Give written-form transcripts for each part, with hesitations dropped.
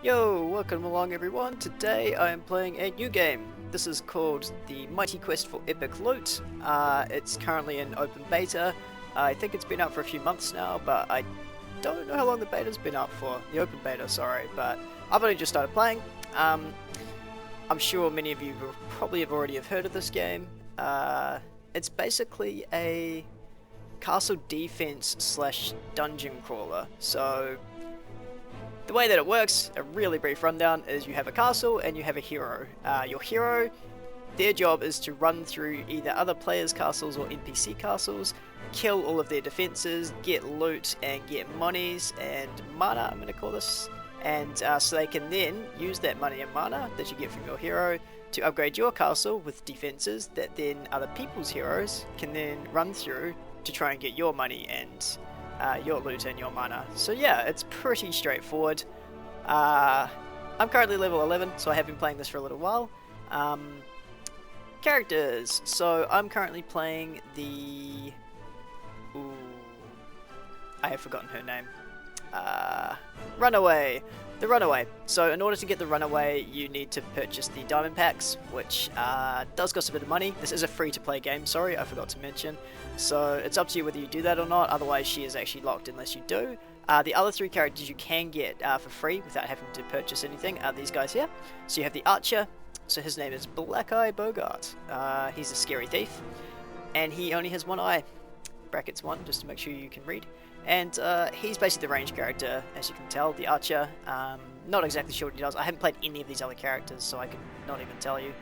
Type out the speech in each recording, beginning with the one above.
Yo, welcome along everyone. Today I am playing a new game. This is called the Mighty Quest for Epic Loot. It's currently in open beta. I think it's been out for a few months now, but I don't know how long the beta's been out for. The open beta, sorry, but I've only just started playing. I'm sure many of you will probably have already heard of this game. It's basically a castle defense slash dungeon crawler. So the way that it works, a really brief rundown, is you have a castle and you have a hero. Your hero, their job is to run through either other players' castles or NPC castles, kill all of their defenses, get loot and get monies and mana, I'm going to call this, and so they can then use that money and mana that you get from your hero to upgrade your castle with defenses that then other people's heroes can then run through to try and get your money and your loot and your mana. So yeah, it's pretty straightforward. I'm currently level 11, so I have been playing this for a little while. Characters. So I'm currently playing the... Ooh, I have forgotten her name. Runaway. The Runaway. So in order to get the Runaway, you need to purchase the diamond packs, which does cost a bit of money. This is a free-to-play game, sorry, I forgot to mention. So it's up to you whether you do that or not, otherwise she is actually locked unless you do. The other three characters you can get for free without having to purchase anything are these guys here. So you have the Archer, so his name is Black Eye Bogart. He's a scary thief, and he only has one eye. Brackets 1, just to make sure you can read. And he's basically the range character, as you can tell, the Archer. Not exactly sure what he does. I haven't played any of these other characters, so I can not even tell you.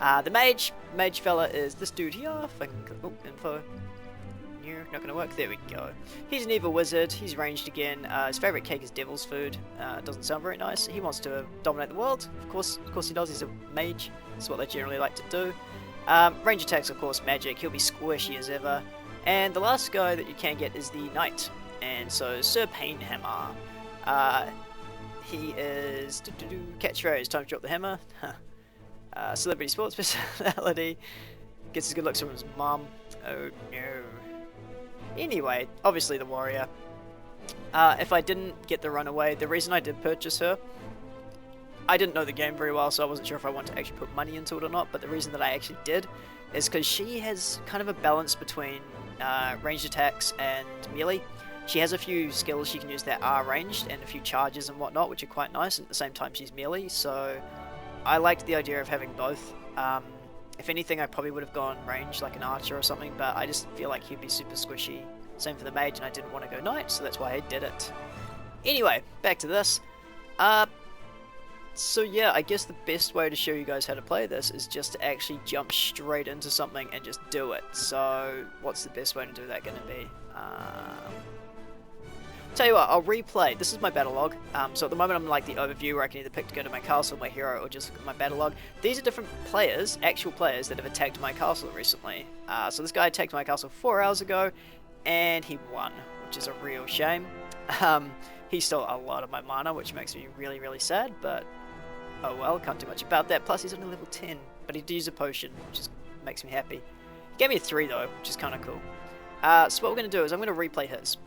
The mage fella is this dude here. If I can, oh, info. Not gonna work. There we go. He's an evil wizard. He's ranged again. His favorite cake is devil's food. Doesn't sound very nice. He wants to dominate the world. Of course he does. He's a mage. That's what they generally like to do. Range attacks, of course, magic. He'll be squishy as ever. And the last guy that you can get is the knight. And so Sir Painhammer. He is catchphrase. Time to drop the hammer. Celebrity sports personality. Gets his good looks from his mum. Oh no. Anyway, obviously the warrior. If I didn't get the Runaway, the reason I did purchase her, I didn't know the game very well, so I wasn't sure if I wanted to actually put money into it or not, but the reason that I actually did is because she has kind of a balance between ranged attacks and melee. She has a few skills she can use that are ranged, and a few charges and whatnot, which are quite nice, and at the same time she's melee, so I liked the idea of having both. If anything, I probably would have gone range like an archer or something, but I just feel like he'd be super squishy. Same for the mage, and I didn't want to go knight, so that's why I did it. Anyway, back to this. So yeah, I guess the best way to show you guys how to play this is just to actually jump straight into something and just do it. So what's the best way to do that going to be? Tell you what, I'll replay. This is my battle log. So at the moment I'm in like the overview where I can either pick to go to my castle, my hero, or just look at my battle log. These are different players, actual players, that have attacked my castle recently. So this guy attacked my castle 4 hours ago, and he won, which is a real shame. He stole a lot of my mana, which makes me really, really sad, but oh well, can't do much about that. Plus he's only level 10, but he did use a potion, which makes me happy. He gave me a 3 though, which is kind of cool. So what we're going to do is I'm going to replay his.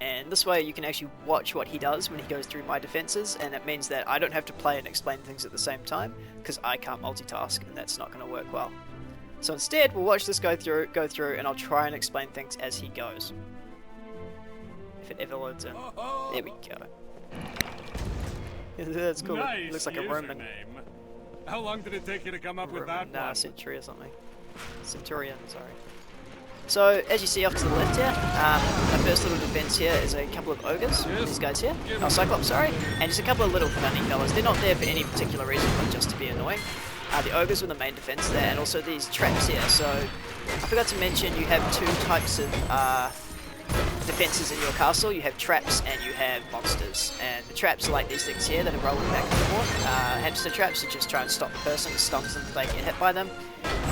And this way you can actually watch what he does when he goes through my defenses, and it means that I don't have to play and explain things at the same time, because I can't multitask, and that's not going to work well. So instead, we'll watch this go through, and I'll try and explain things as he goes. If it ever loads in. There we go. That's cool. Nice. It looks like a Roman. Name. How long did it take you to come up with that one? Century or something. Centurion, sorry. So, as you see off to the left here, my first little defense here is a couple of ogres, these guys here, oh, Cyclops, sorry, and just a couple of little funny fellas. They're not there for any particular reason, but just to be annoying. The ogres were the main defense there, and also these traps here. So, I forgot to mention you have two types of defenses in your castle. You have traps and you have monsters, and the traps are like these things here that are rolling back and forth. Hamster traps are just try and stop the person, it stuns them if they get hit by them.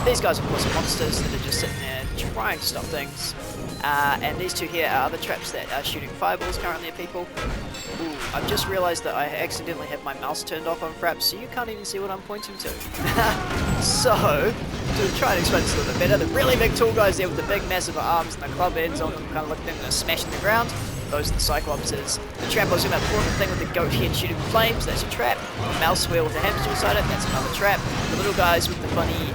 These guys, of course, are monsters that are just sitting there trying to stop things. And these two here are other traps that are shooting fireballs currently at people. Ooh, I've just realised that I accidentally have my mouse turned off on fraps, so you can't even see what I'm pointing to. So, to try and explain this a little bit better, the really big tall guys there with the big massive arms and the club ends on them, kind of like they're going to smash in the ground. Those are the Cyclopses. The trap I was talking about before, the thing with the goat head shooting flames, that's a trap. A mouse wheel with a hamster inside it, that's another trap. The little guys with the funny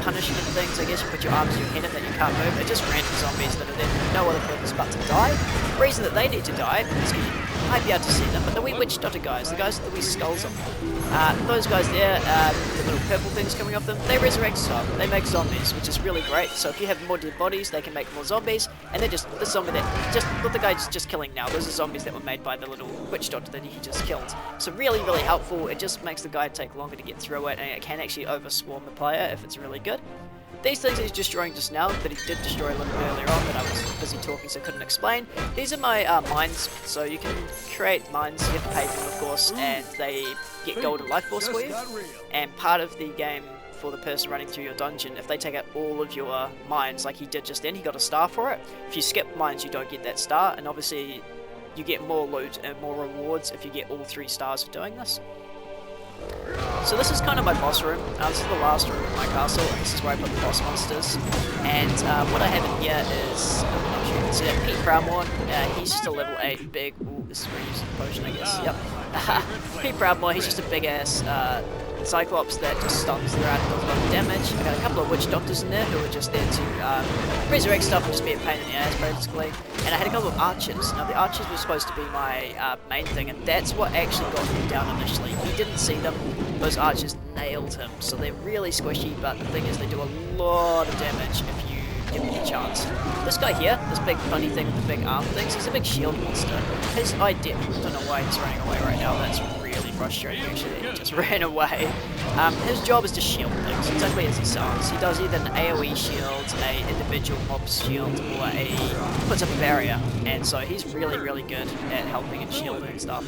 punishment things, I guess you put your arms and your head in that you can't move, they're just random zombies that are there for no other purpose but to die. The reason that they need to die is because you might be able to see them, but the wee witch dotted guys, the guys with the wee skulls on them, those guys there, the little purple things coming off them, they resurrect stuff, they make zombies, which is really great. So if you have more dead bodies, they can make more zombies, and they're just, the zombie that, just what the guy's just killing now, those are zombies that were made by the little witch doctor that he just killed. So really, really helpful, it just makes the guy take longer to get through it, and it can actually overswarm the player if it's really good. These things he's destroying just now, that he did destroy a little bit earlier on, but I was busy talking so I couldn't explain. These are my mines, so you can create mines, you have to pay for them of course, and they get gold and life force for you. And part of the game for the person running through your dungeon, if they take out all of your mines like he did just then, he got a star for it. If you skip mines you don't get that star, and obviously you get more loot and more rewards if you get all 3 stars for doing this. So this is kind of my boss room. This is the last room in my castle, and this is where I put the boss monsters. And what I have in here is, I'm not sure you can see it, Pete Proudmore. He's just a level 8 big, ooh, this is where you use the potion I guess, yep. Pete Proudmore, he's just a big ass Cyclops that just stomps around and does a lot of damage. I got a couple of witch doctors in there who are just there to resurrect stuff and just be a pain in the ass basically. And I had a couple of archers. Now the archers were supposed to be my main thing, and that's what actually got him down initially. He didn't see them, those archers nailed him, so they're really squishy, but the thing is they do a lot of damage if you give them a chance. This guy here, this big funny thing with the big arm things, he's a big shield monster. His idea, I don't know why he's running away right now, that's really frustrating actually, he just ran away. His job is to shield things, exactly as he sounds. He does either an AoE shield, a individual mob shield, or puts up a barrier, and so he's really, really good at helping and shielding stuff.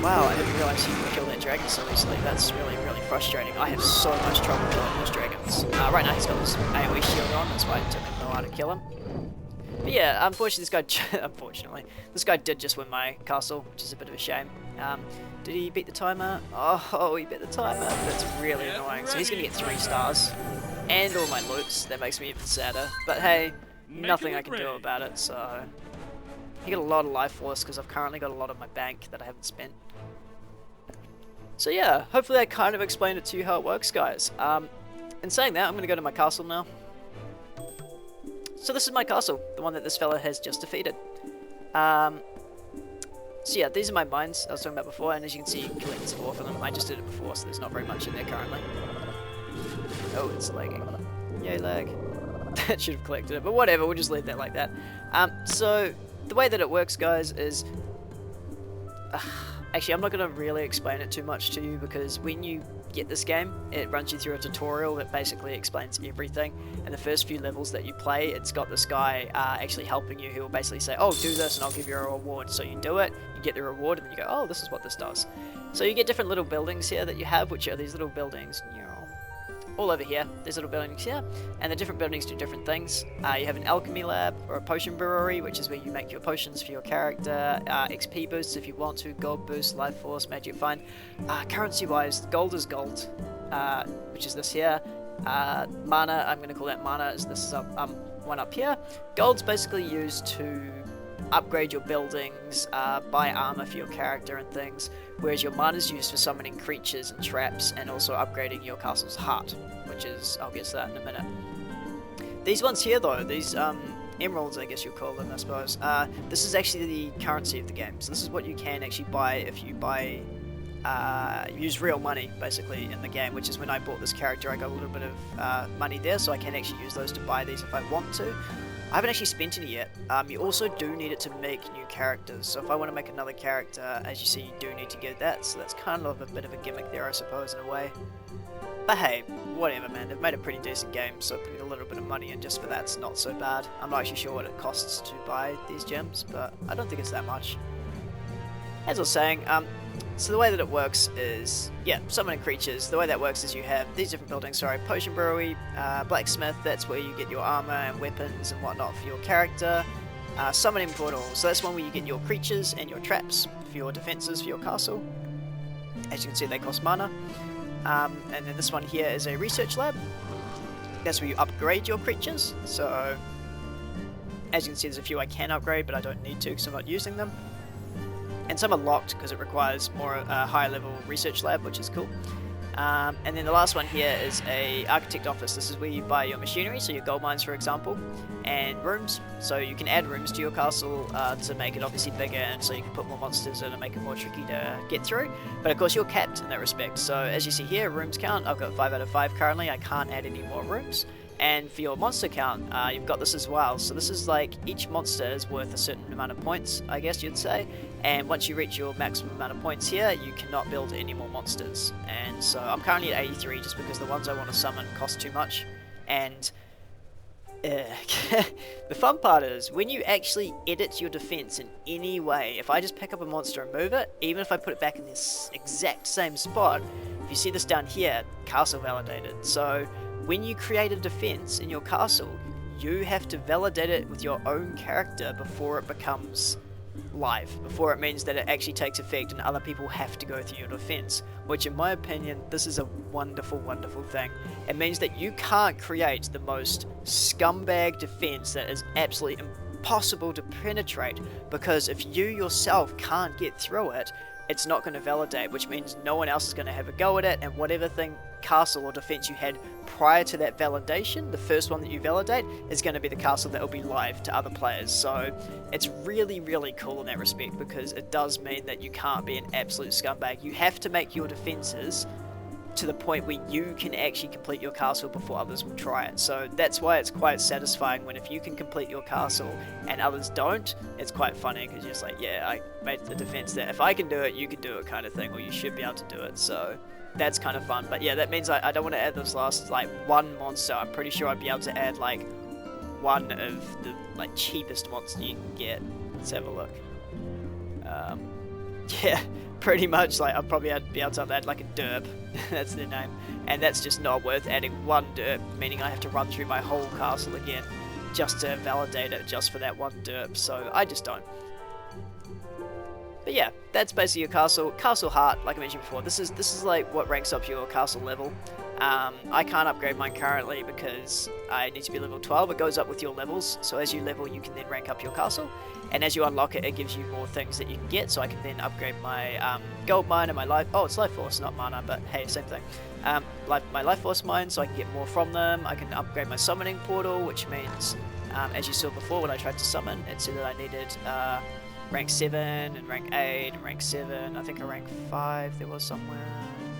Wow, I didn't realize you could kill that dragon so easily. That's really, really frustrating. I have so much trouble killing those dragons. Right now he's got this AoE shield on, that's why it took me a while to kill him. But yeah, unfortunately this guy did just win my castle, which is a bit of a shame. Did he beat the timer? Oh, he beat the timer. That's really annoying. So he's going to get 3 stars. And all my loots. That makes me even sadder. But hey, nothing I can do about it, so... He got a lot of life force because I've currently got a lot of my bank that I haven't spent. So yeah, hopefully I kind of explained it to you how it works, guys. In saying that, I'm going to go to my castle now. So this is my castle, the one that this fella has just defeated. So yeah, these are my mines I was talking about before, and as you can see, you can collect 4 from them. I just did it before, so there's not very much in there currently. Oh, it's lagging. Yay, lag. That should have collected it, but whatever, we'll just leave that like that. So the way that it works, guys, is... actually, I'm not going to really explain it too much to you, because when you get this game, it runs you through a tutorial that basically explains everything. And the first few levels that you play, it's got this guy actually helping you, who will basically say, oh, do this and I'll give you a reward. So you do it, you get the reward, and then you go, oh, this is what this does. So you get different little buildings here that you have, which are these little buildings, all over here. There's little buildings here, and the different buildings do different things. You have an alchemy lab, or a potion brewery, which is where you make your potions for your character, XP boosts if you want to, gold boost, life force, magic find. Currency wise, gold is gold, which is this here. Mana, I'm going to call that mana, is this one up here. Gold's basically used to upgrade your buildings, buy armor for your character and things, whereas your mana is used for summoning creatures and traps, and also upgrading your castle's heart, which is, I'll get to that in a minute. These ones here though, these emeralds I guess you'll call them, I suppose, this is actually the currency of the game, so this is what you can actually buy if you use real money basically in the game, which is when I bought this character I got a little bit of money there, so I can actually use those to buy these if I want to. I haven't actually spent any yet. You also do need it to make new characters, so if I want to make another character, as you see, you do need to get that, so that's kind of a bit of a gimmick there, I suppose, in a way. But hey, whatever, man, they've made a pretty decent game, so putting a little bit of money in just for that's not so bad. I'm not actually sure what it costs to buy these gems, but I don't think it's that much. As I was saying, so the way that it works is, yeah, summoning creatures. The way that works is you have these different buildings, sorry, potion brewery, blacksmith, that's where you get your armor and weapons and whatnot for your character. Summoning portal, so that's one where you get your creatures and your traps for your defenses for your castle. As you can see, they cost mana. And then this one here is a research lab. That's where you upgrade your creatures, so... As you can see, there's a few I can upgrade, but I don't need to because I'm not using them. And some are locked because it requires more higher level research lab, which is cool. And then the last one here is a architect office. This is where you buy your machinery, so your gold mines for example, and rooms. So you can add rooms to your castle to make it obviously bigger, and so you can put more monsters in and make it more tricky to get through. But of course you're capped in that respect. So as you see here, rooms count, I've got 5 out of 5 currently. I can't add any more rooms. And for your monster count, you've got this as well. So this is like each monster is worth a certain amount of points, I guess you'd say. And once you reach your maximum amount of points here, you cannot build any more monsters. And so I'm currently at 83 just because the ones I want to summon cost too much. And the fun part is when you actually edit your defense in any way, if I just pick up a monster and move it, even if I put it back in this exact same spot, if you see this down here, castle validated. So when you create a defense in your castle, you have to validate it with your own character before it becomes live, before it means that it actually takes effect and other people have to go through your defense, which in my opinion, this is a wonderful, wonderful thing. It means that you can't create the most scumbag defense that is absolutely impossible to penetrate, because if you yourself can't get through it, it's not going to validate, which means no one else is going to have a go at it, and whatever thing, castle or defense you had prior to that validation, the first one that you validate, is going to be the castle that will be live to other players. So it's really, really cool in that respect, because it does mean that you can't be an absolute scumbag. You have to make your defenses to the point where you can actually complete your castle before others will try it. So that's why it's quite satisfying when if you can complete your castle and others don't, it's quite funny because you're just like, yeah, I made the defense that if I can do it, you can do it kind of thing, or you should be able to do it. So that's kind of fun. But yeah, that means I don't want to add this last like one monster. I'm pretty sure I'd be able to add like one of the like cheapest monster you can get. Let's have a look. Yeah, pretty much like I'll probably be able to add like a derp. That's their name, and that's just not worth adding one derp, meaning I have to run through my whole castle again just to validate it just for that one derp, so I just don't. But yeah, that's basically your castle. Castle heart, like I mentioned before, this is like what ranks up your castle level. I can't upgrade mine currently because I need to be level 12. It goes up with your levels, so as you level you can then rank up your castle, and as you unlock it, it gives you more things that you can get, so I can then upgrade my gold mine and my life, oh it's life force, not mana, but hey, same thing. My life force mine, so I can get more from them. I can upgrade my summoning portal, which means, as you saw before when I tried to summon, it said that I needed rank 7 and rank 8 and rank 7, I think a rank 5 there was somewhere.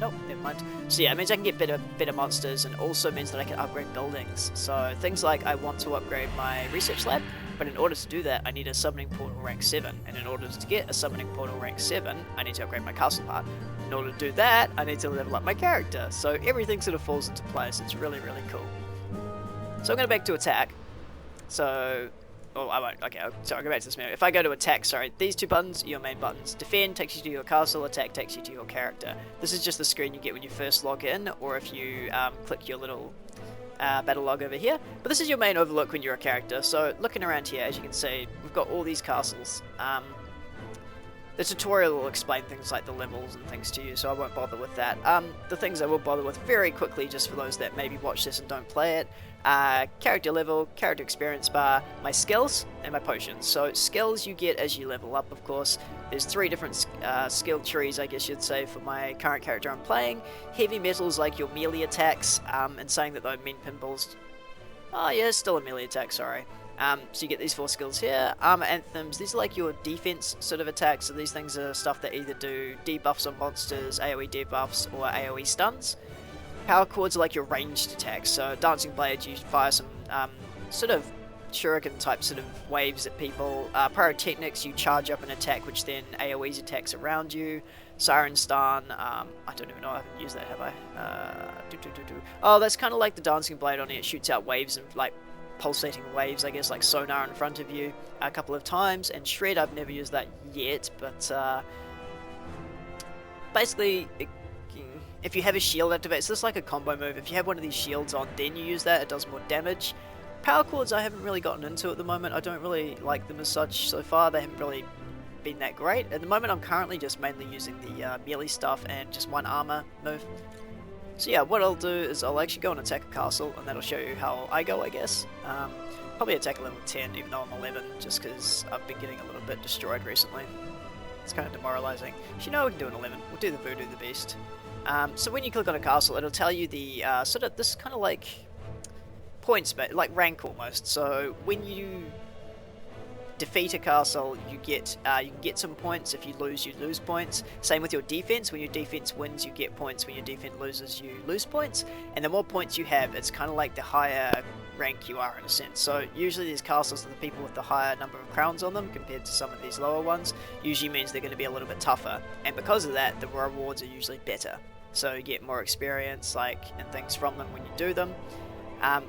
Nope, never mind. So yeah, it means I can get better monsters, and also means that I can upgrade buildings. So things like I want to upgrade my research lab, but in order to do that I need a summoning portal rank 7, and in order to get a summoning portal rank 7 I need to upgrade my castle part. In order to do that I need to level up my character, so everything sort of falls into place. It's really, really cool. So I'm going to back to attack. So oh, I won't. Okay, so I'll go back to this menu. If I go to attack, sorry, these two buttons are your main buttons. Defend takes you to your castle, attack takes you to your character. This is just the screen you get when you first log in, or if you click your little battle log over here. But this is your main overlook when you're a character. So looking around here, as you can see, we've got all these castles. The tutorial will explain things like the levels and things to you, so I won't bother with that. The things I will bother with very quickly, just for those that maybe watch this and don't play it, character level, character experience bar, my skills, and my potions. So skills you get as you level up, of course. There's 3 different skill trees, I guess you'd say, for my current character I'm playing. Heavy metals like your melee attacks, and saying that though mean pinballs... Oh yeah, still a melee attack, sorry. So you get these 4 skills here. Armor anthems, these are like your defense sort of attacks, so these things are stuff that either do debuffs on monsters, AoE debuffs, or AoE stuns. Power chords are like your ranged attacks, so dancing blades you fire some sort of shuriken type sort of waves at people. Pyrotechnics, you charge up an attack which then AoEs attacks around you. Siren Stun, I don't even know, I haven't used that, have I? Oh, that's kind of like the dancing blade on it. It shoots out waves and like pulsating waves, I guess, like sonar in front of you a couple of times. And Shred, I've never used that yet, but basically if you have a shield activated, so it's like a combo move. If you have one of these shields on, then you use that, it does more damage. Power chords I haven't really gotten into at the moment. I don't really like them as such so far. They haven't really been that great. At the moment I'm currently just mainly using the melee stuff and just one armor move. So yeah, what I'll do is I'll actually go and attack a castle, and that'll show you how I go, I guess. Probably attack a level 10, even though I'm 11, just because I've been getting a little bit destroyed recently. It's kind of demoralizing. Actually, no, we can do an 11. We'll do the Voodoo the Beast. So when you click on a castle, it'll tell you the sort of this kind of like points, like rank almost. So when you defeat a castle, you can get some points. If you lose points. Same with your defense. When your defense wins, you get points. When your defense loses, you lose points. And the more points you have, it's kind of like the higher rank you are in a sense. So usually these castles are the people with the higher number of crowns on them compared to some of these lower ones. Usually means they're going to be a little bit tougher. And because of that, the rewards are usually better. So you get more experience and things from them when you do them.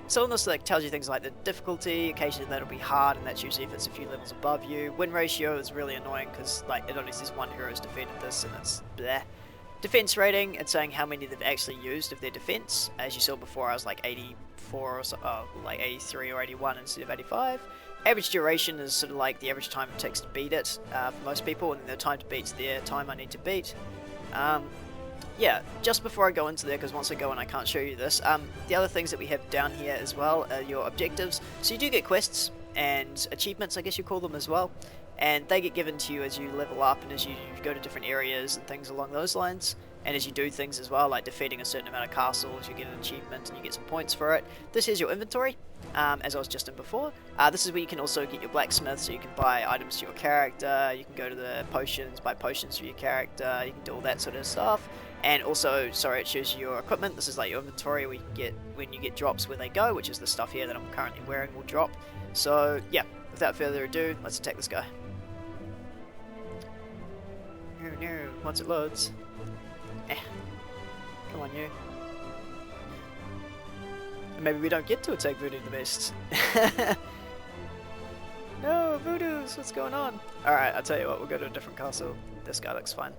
So on this tells you things like the difficulty. Occasionally that'll be hard, and that's usually if it's a few levels above you. Win ratio is really annoying because it only says one hero has defeated this, and it's bleh. Defense rating, it's saying how many they've actually used of their defense. As you saw before, I was like 84 or so, like 83 or 81 instead of 85. Average duration is sort of like the average time it takes to beat it for most people, and then the time to beat's their time I need to beat. Yeah, just before I go into there, because once I go in I can't show you this, the other things that we have down here as well are your objectives. So you do get quests and achievements, I guess you call them as well, and they get given to you as you level up and as you go to different areas and things along those lines, and as you do things as well, like defeating a certain amount of castles, you get an achievement and you get some points for it. This is your inventory, as I was just in before. This is where you can also get your blacksmith, so you can buy items to your character, you can go to the potions, buy potions for your character, you can do all that sort of stuff. And also, sorry, it shows you your equipment. This is like your inventory where you can get, when you get drops where they go, which is the stuff here that I'm currently wearing will drop. So yeah, without further ado, let's attack this guy. No, once it loads. Come on, you. Maybe we don't get to attack Voodoo the Beast. No, Voodoos, what's going on? Alright, I'll tell you what, we'll go to a different castle. This guy looks fine.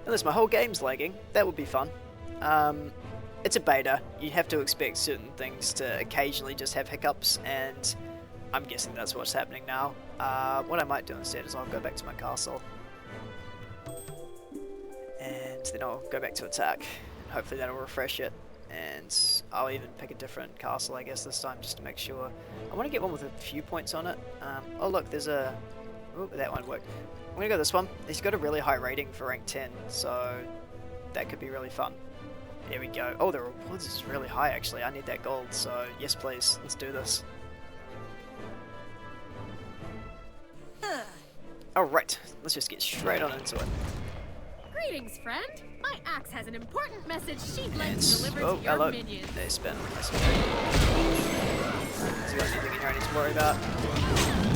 Unless my whole game's lagging, that would be fun. It's a beta, you have to expect certain things to occasionally just have hiccups, and I'm guessing that's what's happening now. What I might do instead is I'll go back to my castle, and then I'll go back to attack, and hopefully that'll refresh it, and I'll even pick a different castle I guess this time just to make sure. I want to get one with a few points on it. Oh look, there's a... Oh, that one worked. I'm gonna go this one. He's got a really high rating for rank 10, so that could be really fun. There we go. Oh, the rewards is really high actually. I need that gold, so yes please, let's do this. Alright, let's just get straight on into it. Greetings, friend. My axe has an important message she'd like to deliver to your hello. minions. They spin. Has he got anything in here I need to worry about?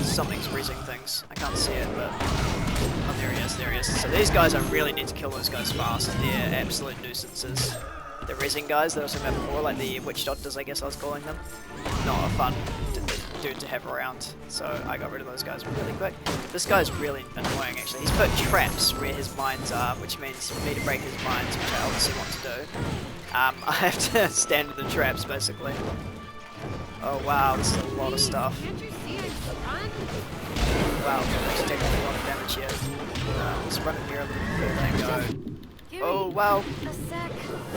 Something's rezzing things. I can't see it, but... Oh, there he is, there he is. So these guys, I really need to kill those guys fast. They're absolute nuisances. The rezzing guys that I was talking about before, like the witch doctors, I guess I was calling them. Not a fun dude to have around, so I got rid of those guys really quick. This guy's really annoying actually. He's put traps where his mines are, which means for me to break his mines, which I obviously want to do, I have to stand with the traps basically. Oh wow, this is a lot of stuff. Wow, I'm actually taking a lot of damage here. Let's run in here a little bit and go. Oh wow.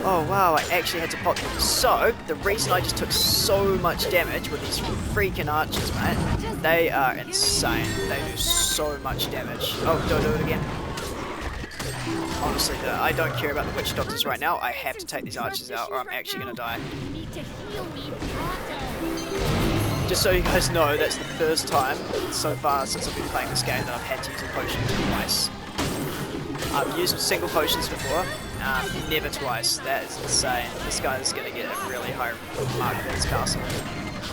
Oh wow, I actually had to pop them. So, the reason I just took so much damage with these freaking archers, mate, they are insane. They do so much damage. Oh, don't do it again. Honestly, I don't care about the witch doctors right now. I have to take these archers out or I'm actually going to die. Just so you guys know, that's the first time so far since I've been playing this game that I've had to use a potion twice. I've used single potions before, never twice. That is insane. This guy is going to get a really high mark for his castle.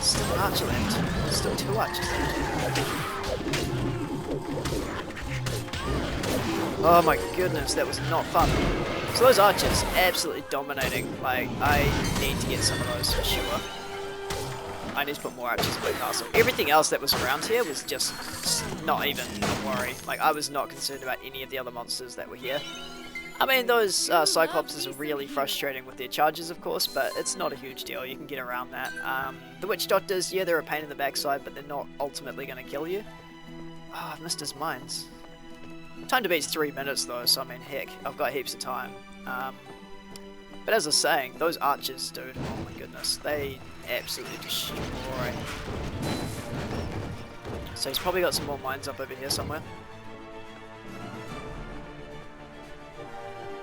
Still an archer left. Still 2 archers left. Oh my goodness, that was not fun. So those archers, absolutely dominating. Like, I need to get some of those for sure. I need to put more archers in my castle. Everything else that was around here was just not even a worry. Like, I was not concerned about any of the other monsters that were here. I mean, those Cyclopses are really frustrating with their charges, of course, but it's not a huge deal. You can get around that. The Witch Doctors, yeah, they're a pain in the backside, but they're not ultimately going to kill you. Oh, I've missed his mines. Time to beat's 3 minutes though, so I mean, heck, I've got heaps of time. But as I was saying, those archers, dude, oh my goodness, they absolutely destroy. So he's probably got some more mines up over here somewhere.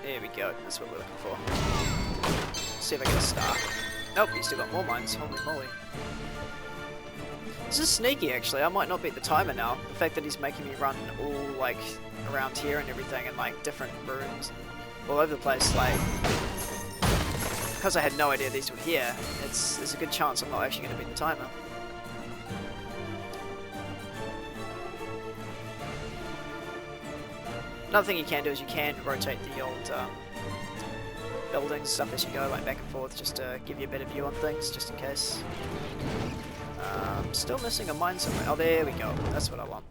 There we go, that's what we're looking for. Let's see if I get a star. Nope, he's still got more mines, holy moly. This is sneaky actually, I might not beat the timer now. The fact that he's making me run all like around here and everything and like different rooms all over the place, like because I had no idea these were here, there's a good chance I'm not actually going to beat the timer. Another thing you can do is you can rotate the old buildings stuff as you go, like back and forth, just to give you a better view on things, just in case. Still missing a mine somewhere. Oh, there we go. That's what I want.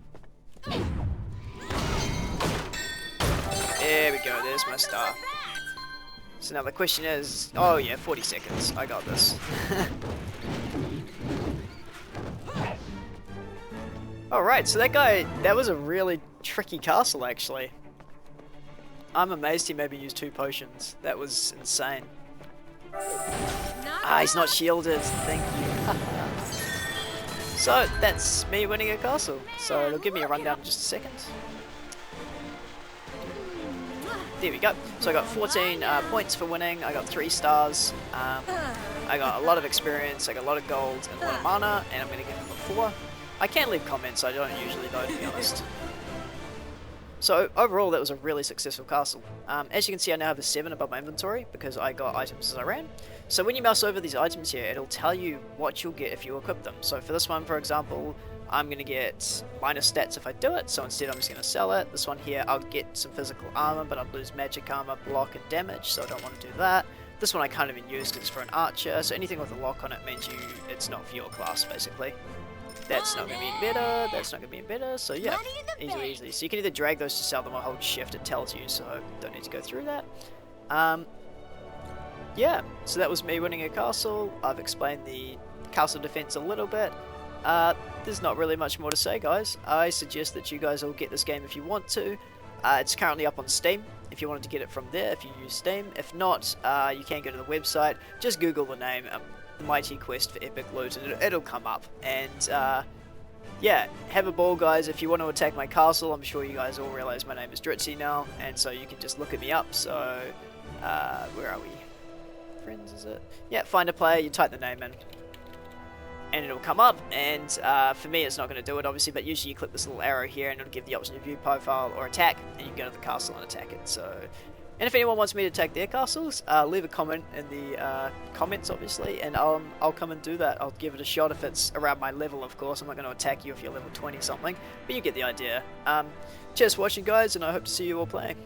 There we go. There's my star. So now the question is, oh yeah, 40 seconds. I got this. Alright, so that guy, that was a really tricky castle actually. I'm amazed he maybe used 2 potions. That was insane. Ah, he's not shielded. Thank you. So that's me winning a castle. So it'll give me a rundown in just a second. There we go. So I got 14 points for winning. I got 3 stars. I got a lot of experience. I got a lot of gold and a lot of mana. And I'm going to give him a 4. I can leave comments. I don't usually though, to be honest. So overall, that was a really successful castle. As you can see, I now have a 7 above my inventory because I got items as I ran. So when you mouse over these items here, it'll tell you what you'll get if you equip them. So for this one, for example, I'm going to get minus stats if I do it, so instead I'm just going to sell it. This one here, I'll get some physical armor, but I'll lose magic armor, block, and damage, so I don't want to do that. This one I can't even use because it's for an archer, so anything with a lock on it means it's not for your class, basically. That's not going to be any better, that's not going to be any better, so yeah, easily. So you can either drag those to sell them or hold shift, it tells you, so don't need to go through that. Yeah, so that was me winning a castle. I've explained the castle defense a little bit. There's not really much more to say, guys. I suggest that you guys all get this game if you want to. It's currently up on Steam, if you wanted to get it from there, if you use Steam. If not, you can go to the website, just Google the name, The Mighty Quest for Epic Loot, and it'll come up. And yeah, have a ball, guys. If you want to attack my castle, I'm sure you guys all realize my name is Drittzy now, and so you can just look at me up. So, where are we? Friends, is it? Yeah, find a player, you type the name in, and it'll come up. And for me, it's not going to do it, obviously, but usually you click this little arrow here, and it'll give the option to view profile or attack, and you can go to the castle and attack it. So, and if anyone wants me to attack their castles, leave a comment in the comments, obviously, and I'll come and do that. I'll give it a shot if it's around my level, of course. I'm not going to attack you if you're level 20 something, but you get the idea. Cheers for watching, guys, and I hope to see you all playing.